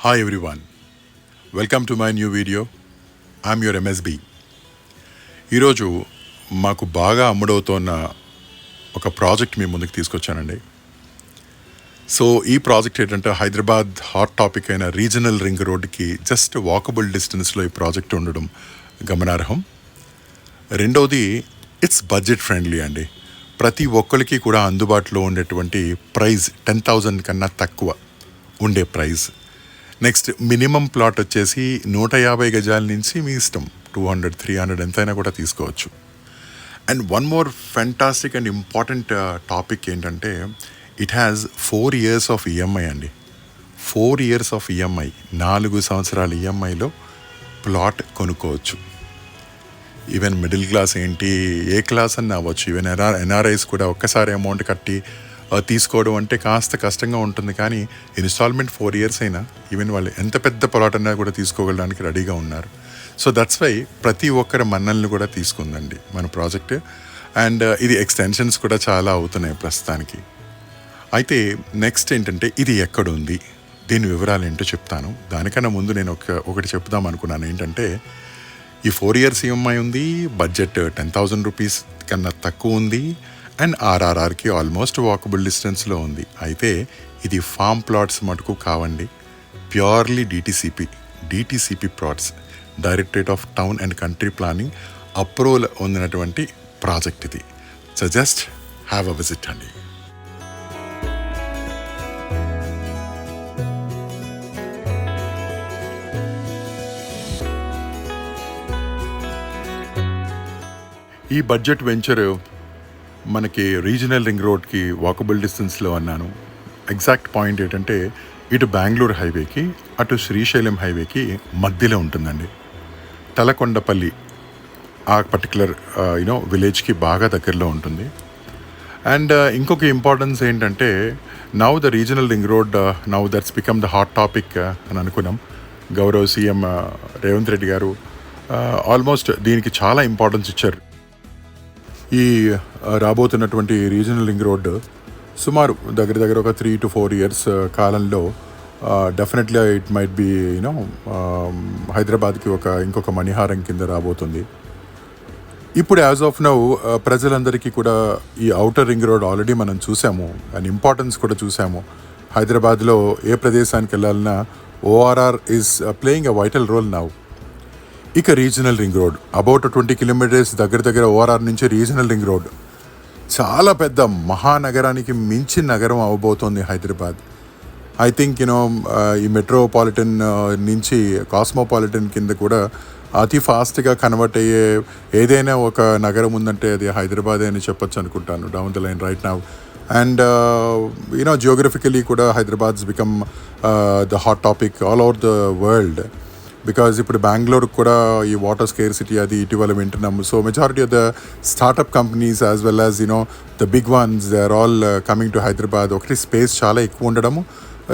Hi everyone, welcome to my new video. I'm your MSB. ఈరోజు మాకు బాగా అమ్ముడవుతున్న ఒక ప్రాజెక్ట్ మీ ముందుకు తీసుకొచ్చానండి. సో ఈ ప్రాజెక్ట్ ఏంటంటే హైదరాబాద్ హాట్ టాపిక్ అయిన రీజనల్ రింగ్ రోడ్కి జస్ట్ వాకబుల్ డిస్టెన్స్లో ఈ ప్రాజెక్ట్ ఉండడం గమనార్హం. రెండవది ఇట్స్ బడ్జెట్ ఫ్రెండ్లీ అండి. ప్రతి ఒక్కరికి కూడా అందుబాటులో ఉండేటువంటి ప్రైస్ 10,000 కన్నా తక్కువ ఉండే ప్రైస్. నెక్స్ట్ మినిమం ప్లాట్ వచ్చేసి 150 గజాల నుంచి మీ ఇష్టం 200, 300 ఎంతైనా కూడా తీసుకోవచ్చు. And one more fantastic and important topic ఏంటంటే it has 4 years of EMI అండి. 4 years ఆఫ్ ఈఎంఐ, 4 సంవత్సరాల ఈఎంఐలో ప్లాట్ కొనుక్కోవచ్చు. ఈవెన్ మిడిల్ క్లాస్ ఏంటి, ఏ క్లాస్ అన్న అవ్వచ్చు. ఈవెన్ ఎన్ఆర్ఐస్ కూడా ఒక్కసారి అమౌంట్ కట్టి తీసుకోవడం అంటే కాస్త కష్టంగా ఉంటుంది. కానీ ఇన్స్టాల్మెంట్ 4 years అయినా ఈవెన్ వాళ్ళు ఎంత పెద్ద ప్లాట్ అన్నా కూడా తీసుకోగలడానికి రెడీగా ఉన్నారు. సో దట్స్ వై ప్రతి ఒక్కరి మన్నల్ని కూడా తీసుకుందండి మన ప్రాజెక్ట్. అండ్ ఇది ఎక్స్టెన్షన్స్ కూడా చాలా అవుతున్నాయి ప్రస్తుతానికి. అయితే నెక్స్ట్ ఏంటంటే ఇది ఎక్కడ ఉంది, దీని వివరాలు ఏంటో చెప్తాను. దానికన్నా ముందు నేను ఒకటి చెప్దాం అనుకున్నాను. ఏంటంటే ఈ 4 years ఈఎంఐ ఉంది, బడ్జెట్ 10,000 రూపీస్ కన్నా తక్కువ ఉంది, అండ్ ఆర్ఆర్ఆర్కి ఆల్మోస్ట్ వాకబుల్ డిస్టెన్స్లో ఉంది. అయితే ఇది ఫామ్ ప్లాట్స్ మటుకు కావండి, purely DTCP plots, directorate of town and country planning approval పొందినటువంటి ప్రాజెక్ట్ ఇది. So just have a visit అండి. ఈ బడ్జెట్ వెంచర్ మనకి రీజనల్ రింగ్ రోడ్కి వాకబుల్ డిస్టెన్స్లో అన్నాను. ఎగ్జాక్ట్ పాయింట్ ఏంటంటే ఇటు బెంగళూరు హైవేకి అటు శ్రీశైలం హైవేకి మధ్యలో ఉంటుందండి. తలకొండపల్లి ఆ పర్టికులర్ విలేజ్కి బాగా దగ్గరలో ఉంటుంది. అండ్ ఇంకొక ఇంపార్టెన్స్ ఏంటంటే now the regional ring road now that's become the hot topic అని అనుకున్నాం. గౌరవ్ సీఎం రేవంత్ రెడ్డి గారు ఆల్మోస్ట్ దీనికి చాలా ఇంపార్టెన్స్ ఇచ్చారు. ఈ రాబోతున్నటువంటి రీజనల్ రింగ్ రోడ్ సుమారు దగ్గర ఒక 3 to 4 years కాలంలో డెఫినెట్లీ ఇట్ మైట్ బి హైదరాబాద్కి ఇంకొక మణిహారం కింద రాబోతుంది. ఇప్పుడు యాజ్ ఆఫ్ నౌ ప్రజలందరికీ కూడా ఈ ఔటర్ రింగ్ రోడ్ ఆల్రెడీ మనం చూసాము అండ్ ఇంపార్టెన్స్ కూడా చూసాము. హైదరాబాద్లో ఏ ప్రదేశానికి వెళ్ళాలన్నా ORR is playing a vital role now. ఇక regional ring road about 20 kilometers దగ్గర ఓఆర్ఆర్ నుంచి రీజనల్ రింగ్ రోడ్ చాలా పెద్ద మహానగరానికి మించిన నగరం అవ్వబోతోంది హైదరాబాద్. ఐ థింక్ ఈ మెట్రోపాలిటన్ నుంచి కాస్మోపాలిటన్ కింద కూడా అతి ఫాస్ట్గా కన్వర్ట్ అయ్యే ఏదైనా ఒక నగరం ఉందంటే అది హైదరాబాదే అని చెప్పొచ్చు అనుకుంటాను down the line right now. And geographically కూడా Hyderabad's become the hot topic all over the world. Because ఇప్పుడు బెంగళూరు కూడా ఈ వాటర్ స్కేర్సిటీ అది ఇటీవల వింటున్నాము. So majority of the startup companies as well as the big ones they are all coming to Hyderabad. ఒకటి space చాలా ఎక్కువ ఉండడము,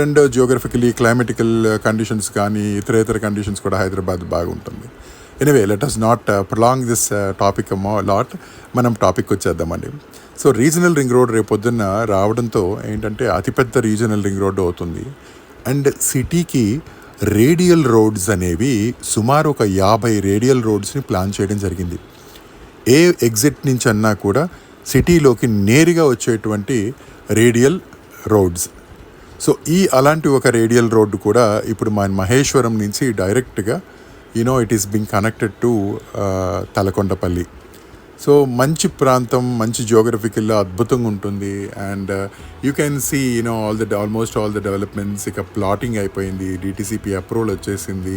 రెండు జియోగ్రఫికలీ క్లైమేటికల్ కండిషన్స్ కానీ ఇతర కండిషన్స్ కూడా హైదరాబాద్ బాగుంటుంది. Anyway let us not prolong this topic lot. మనం టాపిక్ వచ్చేద్దామండి. సో రీజనల్ రింగ్ రోడ్ రేపొద్దున్న రావడంతో ఏంటంటే అతిపెద్ద రీజనల్ రింగ్ రోడ్ అవుతుంది. అండ్ సిటీకి రేడియల్ రోడ్స్ అనేవి సుమారు ఒక 50 రేడియల్ రోడ్స్ని ప్లాన్ చేయడం జరిగింది. ఏ ఎగ్జిట్ నుంచి అన్నా కూడా సిటీలోకి నేరుగా వచ్చేటువంటి రేడియల్ రోడ్స్. సో అలాంటి ఒక రేడియల్ రోడ్డు కూడా ఇప్పుడు మన మహేశ్వరం నుంచి డైరెక్ట్గా it is being connected to Talakondapalli. So మంచి ప్రాంతం, మంచి జియోగ్రఫికల్లో అద్భుతంగా ఉంటుంది. And you can see almost all the developments. ఇక ప్లాటింగ్ అయిపోయింది, డిటిసిపి అప్రూవల్ వచ్చేసింది,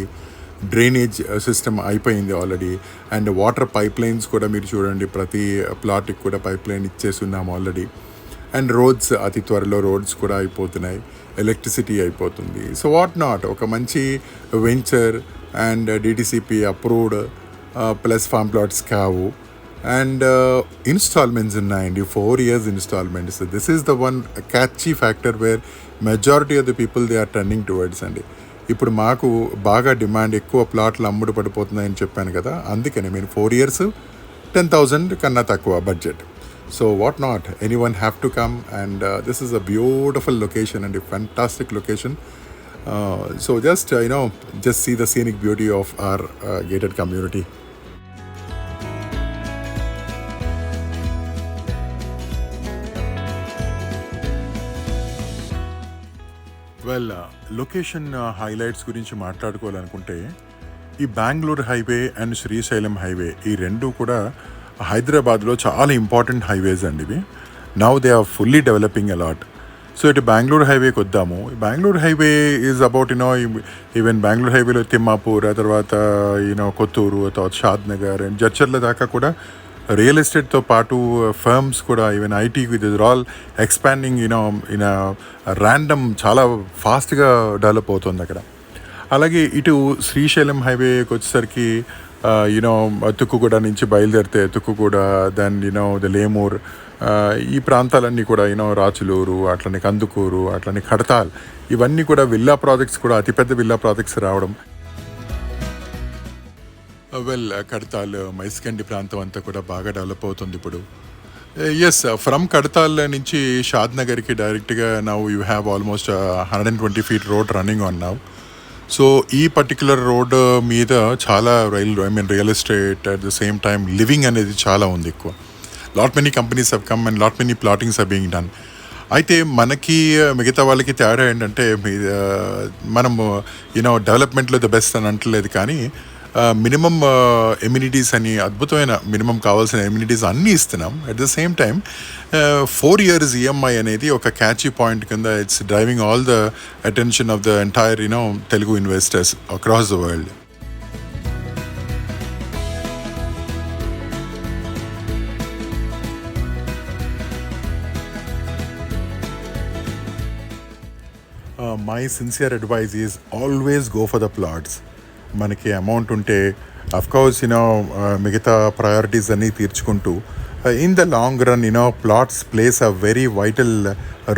డ్రైనేజ్ సిస్టమ్ అయిపోయింది already. And water pipe lines కూడా మీరు చూడండి, ప్రతి ప్లాట్కి కూడా పైప్ లైన్ ఇచ్చేస్తున్నాము ఆల్రెడీ. అండ్ రోడ్స్ అతి త్వరలో రోడ్స్ కూడా అయిపోతున్నాయి, ఎలక్ట్రిసిటీ అయిపోతుంది. సో వాట్ నాట్, ఒక మంచి venture and DTCP approved plus farm plots కావు. అండ్ ఇన్స్టాల్మెంట్స్ ఉన్నాయండి, 4 years instalments. This is the one catchy factor where majority of the people they are turning towards అండి. ఇప్పుడు మాకు బాగా డిమాండ్, ఎక్కువ ప్లాట్లు అమ్ముడు పడిపోతున్నాయని చెప్పాను కదా, అందుకని 4 years 10,000 కన్నా తక్కువ budget. So what not, anyone have to come, and this is a beautiful location and a fantastic location. So just just see the scenic beauty of our gated community. Well, location highlights గురించి మాట్లాడుకోవాలనుకుంటే ఈ Bengaluru highway and Srisailam highway ఈ రెండు కూడా హైదరాబాద్లో చాలా important highways అండి ఇవి. Now they are fully developing a lot. So ఇటు బెంగళూరు హైవేకి వద్దాము. Bengaluru highway is about even Bengaluru హైవేలో తిమ్మాపూర్, ఆ తర్వాత కొత్తూరు, ఆ తర్వాత షాద్నగర్ అండ్ జడ్చర్ల దాకా కూడా రియల్ ఎస్టేట్తో పాటు ఫర్మ్స్ కూడా, even IT with all expanding in random చాలా ఫాస్ట్గా డెవలప్ అవుతుంది అక్కడ. అలాగే ఇటు శ్రీశైలం హైవేకి వచ్చేసరికి తుక్కుగూడ నుంచి బయలుదేరితే తుక్కుగూడ, దెన్ ద లేమూర్, ఈ ప్రాంతాలన్నీ కూడా రాచులూరు, అట్లనే కందుకూరు, అట్లనే కడతాల్, ఇవన్నీ కూడా విల్లా ప్రాజెక్ట్స్ కూడా అతిపెద్ద విల్లా ప్రాజెక్ట్స్ రావడం. వెల్, కడతాల్ మైస్కండి ప్రాంతం అంతా కూడా బాగా డెవలప్ అవుతుంది ఇప్పుడు. ఎస్, ఫ్రమ్ కడతాల్ నుంచి షాద్నగర్కి డైరెక్ట్గా now you have almost 120 feet road running on now. So ఈ పర్టిక్యులర్ రోడ్ మీద చాలా real estate, at the same time living అనేది చాలా ఉంది ఎక్కువ. Lot many companies have come and lot many plottings are being done. అయితే మనకి మిగతా వాళ్ళకి తేడా ఏంటంటే మనము డెవలప్మెంట్లో ద బెస్ట్ అని అంటలేదు, కానీ మినిమం ఎమ్యూనిటీస్ అని అద్భుతమైన మినిమం కావాల్సిన ఎమ్యూనిటీస్ అన్నీ ఇస్తున్నాం. At the same time 4 years EMI అనేది ఒక క్యాచీ పాయింట్ కింద it's driving all the attention of the entire Telugu investors across the world. My sincere advice is always go for the plots. మనకి amount ఉంటే of course మిగతా priorities అన్నీ తీర్చుకుంటూ in the long run plots plays a very vital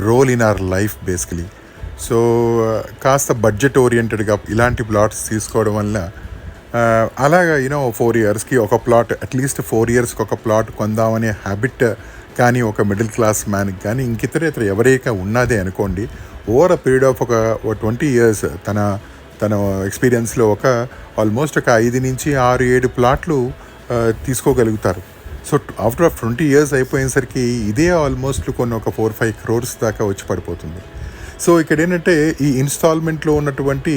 role in our life basically. So కాస్త budget ఓరియంటెడ్గా ఇలాంటి plots తీసుకోవడం వల్ల అలాగా 4 yearsకి ఒక ప్లాట్, అట్లీస్ట్ 4 yearsకి ఒక ప్లాట్ కొందామనే హ్యాబిట్ కానీ ఒక మిడిల్ క్లాస్ మ్యాన్కి కానీ ఇంకితర ఎవరైనా ఉన్నదే అనుకోండి, ఓవర్ అ పీరియడ్ ఆఫ్ ఒక 20 years తన ఎక్స్పీరియన్స్లో ఆల్మోస్ట్ ఒక 5 నుంచి 6-7 ప్లాట్లు తీసుకోగలుగుతారు. సో ఆఫ్టర్ 20 years అయిపోయేసరికి ఇదే ఆల్మోస్ట్ కొన్ని ఒక 4-5 crores దాకా వచ్చి పడిపోతుంది. సో ఇక్కడ ఏంటంటే ఈ ఇన్స్టాల్మెంట్లో ఉన్నటువంటి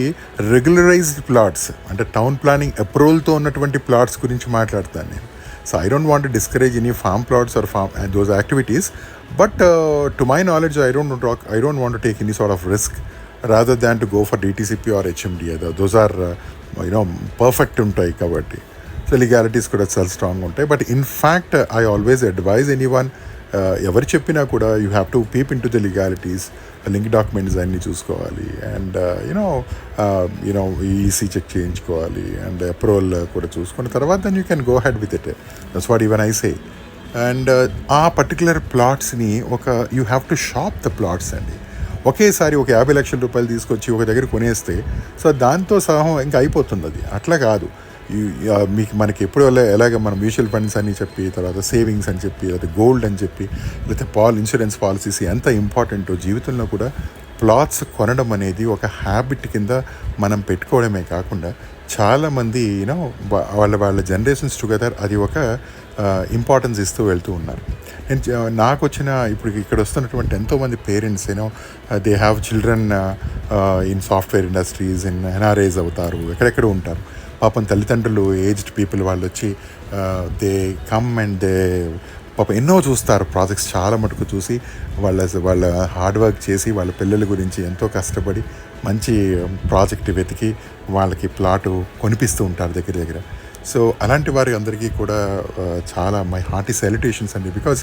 రెగ్యులరైజ్డ్ ప్లాట్స్, అంటే టౌన్ ప్లానింగ్ అప్రూవల్తో ఉన్నటువంటి ప్లాట్స్ గురించి మాట్లాడతాను నేను. So I don't want to discourage any farm plots or those activities, but to my knowledge I don't want to take any sort of risk rather than to go for DTCP or HMDA. Those are perfect ఉంటాయి కాబట్టి. So legalities కూడా చాలా strong ఉంటాయి. But in fact I always advise anyone, ఎవరు చెప్పినా కూడా you have to peep in to the legalities, link documents అన్నీ చూసుకోవాలి, అండ్ ఈసీ చెక్ చేయించుకోవాలి, అండ్ అప్రూవల్ కూడా చూసుకున్న తర్వాత then you can go head with it. That's what even I say. And ఆ పర్టికులర్ ప్లాట్స్ని you have to shop the plots అండి. ఒకేసారి ఒక 50 లక్షల రూపాయలు తీసుకొచ్చి ఒక దగ్గర కొనేస్తే సో దాంతో సహా ఇంకా అయిపోతుంది. అది అట్లా కాదు. మనకి ఎప్పుడు ఎలాగ మనం మ్యూచువల్ ఫండ్స్ అని చెప్పి, తర్వాత సేవింగ్స్ అని చెప్పి, లేకపోతే గోల్డ్ అని చెప్పి, లేకపోతే ఇన్సూరెన్స్ పాలసీస్ ఎంత ఇంపార్టెంటో జీవితంలో కూడా ప్లాట్స్ కొనడం అనేది ఒక హ్యాబిట్ కింద మనం పెట్టుకోవడమే కాకుండా చాలామంది వాళ్ళ జనరేషన్స్ టుగెదర్ అది ఒక ఇంపార్టెన్స్ ఇస్తూ వెళ్తూ ఉన్నారు. నాకు వచ్చిన ఇప్పుడు ఇక్కడ వస్తున్నటువంటి ఎంతోమంది parents they have children in software industries, in NRIs అవుతారు, ఎక్కడెక్కడ ఉంటారు. పాపం తల్లిదండ్రులు, ఏజ్డ్ పీపుల్ వాళ్ళు వచ్చి దే కమ్ అండ్ దే పాపం ఎన్నో చూస్తారు ప్రాజెక్ట్స్, చాలా మటుకు చూసి వాళ్ళ హార్డ్ వర్క్ చేసి వాళ్ళ పిల్లల గురించి ఎంతో కష్టపడి మంచి ప్రాజెక్ట్ వెతికి వాళ్ళకి ప్లాటు కొనిపిస్తూ ఉంటారు దగ్గర. సో అలాంటి వారి అందరికీ కూడా చాలా మై హార్టీ సెల్యుటేషన్స్ అండి. బికాజ్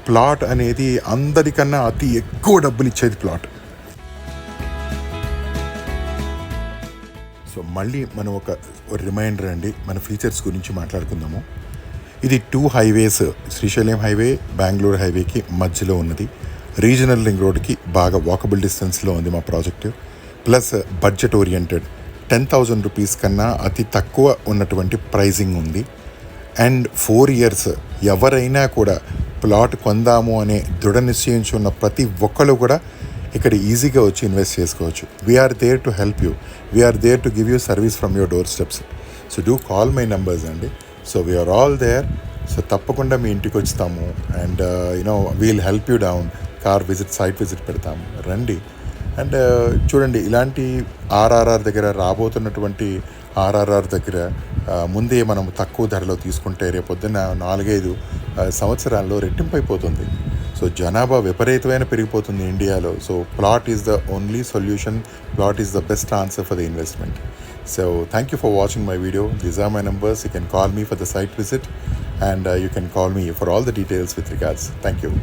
ప్లాట్ అనేది అందరికన్నా అతి ఎక్కువ డబ్బునిచ్చేది ప్లాట్. సో మళ్ళీ మనం ఒక రిమైండర్ అండి, మన ఫీచర్స్ గురించి మాట్లాడుకుందాము. ఇది 2 highways, శ్రీశైలం హైవే, బెంగళూరు హైవేకి మధ్యలో ఉన్నది. రీజనల్ రింగ్ రోడ్కి బాగా వాకబుల్ డిస్టెన్స్లో ఉంది మా project. Plus budget oriented, 10,000 rupees కన్నా అతి తక్కువ ఉన్నటువంటి ప్రైజింగ్ ఉంది. అండ్ 4 years ఎవరైనా కూడా ప్లాట్ కొందాము అనే దృఢ నిశ్చయించి ఉన్న ప్రతి ఒక్కరు కూడా ఇక్కడ ఈజీగా వచ్చి ఇన్వెస్ట్ చేసుకోవచ్చు. We're there to help you, we're there to give you service from your door steps. So do call my numbers అండి. So we're all there. So తప్పకుండా మీ ఇంటికి వచ్చుతాము and we'll help you down. Car visit, site visit పెడతాము, రండి. And చూడండి, ఇలాంటి ఆర్ఆర్ఆర్ దగ్గర రాబోతున్నటువంటి ఆర్ఆర్ఆర్ దగ్గర ముందే మనం తక్కువ ధరలో తీసుకుంటే రేపొద్దున 4-5 సంవత్సరాల్లో రెట్టింపు అయిపోతుంది. సో జనాభా విపరీతమైన పెరిగిపోతుంది ఇండియాలో. So plot is the only solution, plot is the best answer for the investment. So thank you for watching my video. These are my numbers. You can call me for the site visit and you can call me for all the details with regards. Thank you.